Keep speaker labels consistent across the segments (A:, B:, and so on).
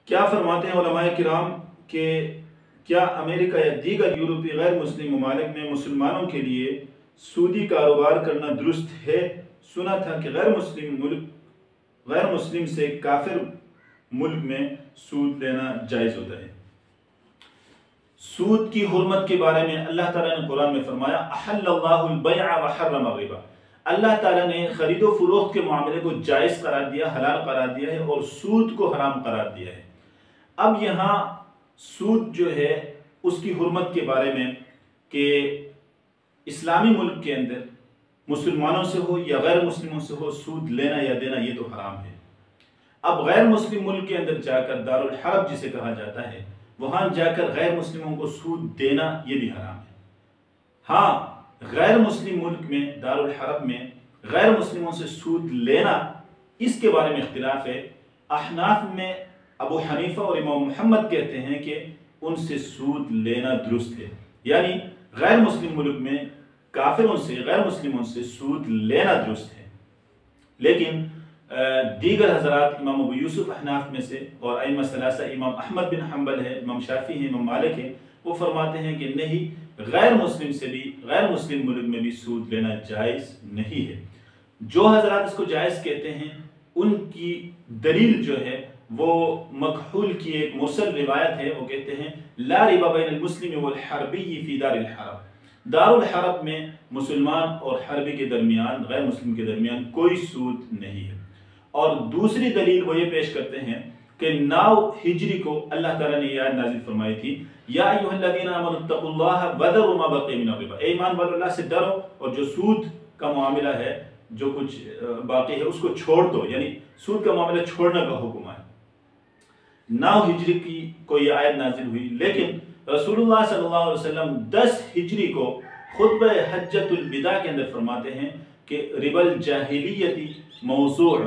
A: کیا فرماتے ہیں علماء کرام کہ کیا امریکہ یا دیگر یورپی غیر مسلم ممالک میں مسلمانوں کے لیے سودی کاروبار کرنا درست ہے؟ سنا تھا کہ غیر مسلم سے کافر ملک میں سود لینا جائز ہوتا ہے۔ سود کی حرمت کے بارے میں اللہ تعالیٰ نے قرآن میں فرمایا احل اللہ البیع وحرم الربا۔ اللہ تعالیٰ نے خرید و فروخت کے معاملے کو جائز قرار دیا، حلال قرار دیا ہے، اور سود کو حرام قرار دیا ہے۔ اب یہاں سود جو ہے اس کی حرمت کے بارے میں کہ اسلامی ملک کے اندر مسلمانوں سے ہو یا غیر مسلموں سے ہو سود لینا یا دینا یہ تو حرام ہے۔ اب غیر مسلم ملک کے اندر جا کر دارالحرب جسے کہا جاتا ہے وہاں جا کر غیر مسلموں کو سود دینا یہ بھی حرام ہے۔ ہاں، غیر مسلم ملک میں دارالحرب میں غیر مسلموں سے سود لینا اس کے بارے میں اختلاف ہے۔ احناف میں ابو حنیفہ اور امام محمد کہتے ہیں کہ ان سے سود لینا درست ہے، یعنی غیر مسلم ملک میں کافروں سے غیر مسلموں سے سود لینا درست ہے۔ لیکن دیگر حضرات امام ابو یوسف احناف میں سے اور ائمہ ثلاثہ امام احمد بن حنبل ہے، امام شافعی ہے، امام مالک ہے، وہ فرماتے ہیں کہ نہیں، غیر مسلم سے بھی غیر مسلم ملک میں بھی سود لینا جائز نہیں ہے۔ جو حضرات اس کو جائز کہتے ہیں ان کی دلیل جو ہے وہ مکحول کی ایک مرسل روایت ہے، وہ کہتے ہیں لا ربا بین المسلم والحربی فی دار الحرب۔ دار الحرب میں مسلمان اور حربی کے درمیان، غیر مسلم کے درمیان کوئی سود نہیں ہے۔ اور دوسری دلیل وہ یہ پیش کرتے ہیں کہ 9 ہجری کو اللہ تعالیٰ نے یہ آیت نازل فرمائی تھی یا ایھا الذین آمنوا اتقوا اللہ وذروا ما بقی من الربا، اے ایمان والو اللہ سے ڈرو اور جو سود کا معاملہ ہے، جو کچھ باقی ہے اس کو چھوڑ دو، یعنی سود کا معاملہ چھوڑنے کا حکم ہے۔ 9 ہجری کی کو یہ آیت نازل ہوئی، لیکن رسول اللہ صلی اللہ علیہ وسلم 10 ہجری کو خطبہ حجۃ الوداع کے اندر فرماتے ہیں کہ ربا الجاہلیتی موضوع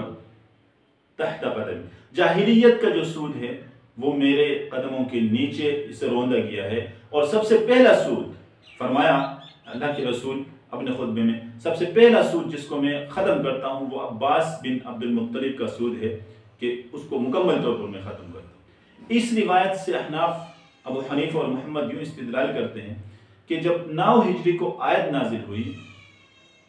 A: تحت قدم، جاہلیت کا جو سود ہے وہ میرے قدموں کے نیچے اسے روندا گیا ہے، اور سب سے پہلا سود فرمایا اللہ کے رسول اپنے خطبے میں، سب سے پہلا سود جس کو میں ختم کرتا ہوں وہ عباس بن عبد المطلب کا سود ہے کہ اس کو مکمل طور پر میں ختم کرتا ہوں۔ اس روایت سے احناف ابو حنیفہ اور محمد یوں استدلال کرتے ہیں کہ جب 9 ہجری کو آیت نازل ہوئی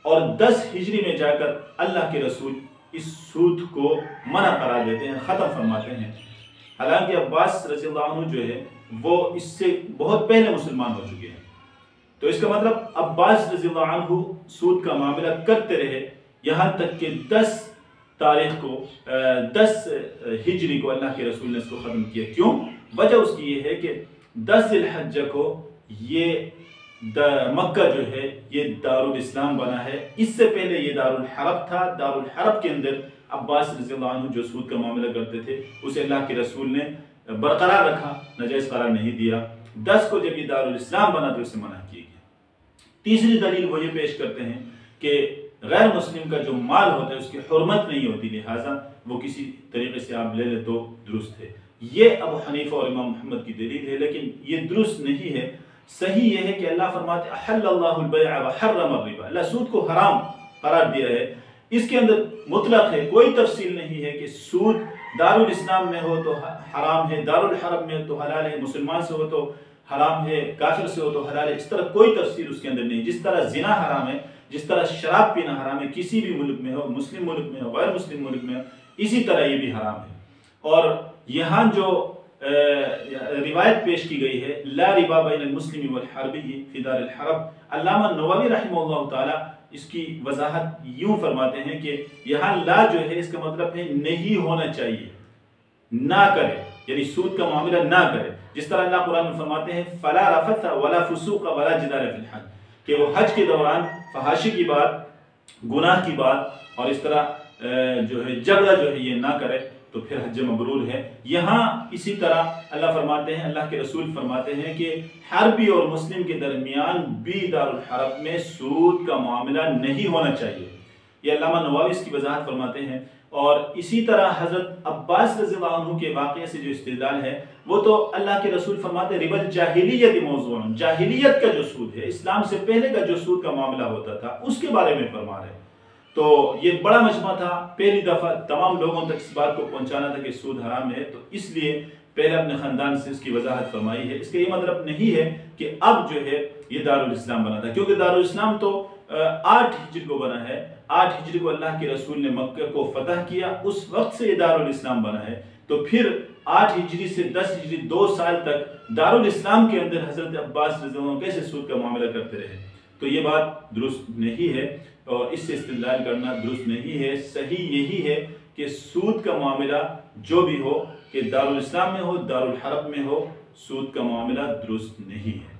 A: اور 10 ہجری میں جا کر اللہ کے رسول اس سود کو منع قرار دیتے ہیں، ختم فرماتے ہیں، حالانکہ عباس رضی اللہ عنہ جو ہے وہ اس سے بہت پہلے مسلمان ہو چکے ہیں، تو اس کا مطلب عباس رضی اللہ عنہ سود کا معاملہ کرتے رہے یہاں تک کہ 10 تاریخ کو 10 ہجری کو اللہ کے رسول نے اس کو ختم کیا۔ کیوں؟ وجہ اس کی یہ ہے کہ 10 ذی الحجہ کو یہ مکہ جو ہے یہ دارالاسلام بنا ہے، اس سے پہلے یہ دارالحرب تھا۔ دارالحرب کے اندر عباس رضی اللہ عنہ جو سود کا معاملہ کرتے تھے اسے اللہ کے رسول نے برقرار رکھا، ناجائز قرار نہیں دیا۔ 10 کو جب یہ دارالاسلام بنا تو اسے منع کیا گیا۔ تیسری دلیل وہ یہ پیش کرتے ہیں کہ غیر مسلم کا جو مال ہوتا ہے اس کی حرمت نہیں ہوتی، لہٰذا وہ کسی طریقے سے آپ لے لیں تو درست ہے۔ یہ ابو حنیفہ اور امام محمد کی دلیل ہے، لیکن یہ درست نہیں ہے۔ صحیح یہ ہے کہ اللہ فرماتے احل اللہ البیع وحرم الربا، اللہ سود کو حرام قرار دیا ہے، اس کے اندر مطلق ہے، کوئی تفصیل نہیں ہے کہ سود دارالاسلام میں ہو تو حرام ہے، دارالحرب میں تو حلال ہے، مسلمان سے ہو تو حرام ہے، کافر سے ہو تو حلال ہے، اس طرح کوئی تفصیل اس کے اندر نہیں۔ جس طرح زنا حرام ہے، جس طرح شراب پینا حرام ہے، کسی بھی ملک میں ہو، مسلم ملک میں ہو غیر مسلم ملک میں ہو، اسی طرح یہ بھی حرام ہے۔ اور یہاں جو روایت پیش کی گئی ہے لا ربا بین المسلم والحربی فی دار الحرب، علامہ نووی رحمہ اللہ تعالی اس کی وضاحت یوں فرماتے ہیں کہ یہاں لا جو ہے اس کا مطلب ہے نہیں ہونا چاہیے، نہ کرے، یعنی سود کا معاملہ نہ کرے۔ جس طرح اللہ قرآن میں فرماتے ہیں فلا رفث ولا فسوق ولا جدال فی الحج، کہ وہ حج کے دوران فحاشی کی بات، گناہ کی بات اور اس طرح جو ہے جھگڑا جو ہے یہ نہ کرے تو پھر حج مبرور ہے۔ یہاں اسی طرح اللہ فرماتے ہیں، اللہ کے رسول فرماتے ہیں کہ حربی اور مسلم کے درمیان بھی دارالحرب میں سود کا معاملہ نہیں ہونا چاہیے، یہ علامہ نووی اس کی وضاحت فرماتے ہیں۔ اور اسی طرح حضرت عباس رضی اللہ عنہ کے واقعے سے جو استدلال ہے وہ تو اللہ کے رسول فرماتے ہیں ربا الجاہلیت موضوع، جاہلیت کا جو سود ہے، اسلام سے پہلے کا جو سود کا معاملہ ہوتا تھا اس کے بارے میں فرما رہے ہیں۔ تو یہ بڑا مجمع تھا، پہلی دفعہ تمام لوگوں تک اس بات کو پہنچانا تھا کہ سود حرام ہے، تو اس لیے پہلے اپنے خاندان سے اس کی وضاحت فرمائی ہے۔ اس کا یہ مطلب نہیں ہے کہ اب جو ہے یہ دارالاسلام بنا تھا، کیونکہ دارالاسلام تو 8 ہجری کو بنا ہے، 8 ہجری کو اللہ کے رسول نے مکہ کو فتح کیا، اس وقت سے یہ دارالاسلام بنا ہے۔ تو پھر 8 ہجری سے 10 ہجری 2 سال تک دارالاسلام کے اندر حضرت عباس رضی اللہ عنہ کیسے سود کا معاملہ کرتے رہے؟ تو یہ بات درست نہیں ہے اور اس سے استدلال کرنا درست نہیں ہے۔ صحیح یہی ہے کہ سود کا معاملہ جو بھی ہو، کہ دارالاسلام میں ہو دارالحرب میں ہو، سود کا معاملہ درست نہیں ہے۔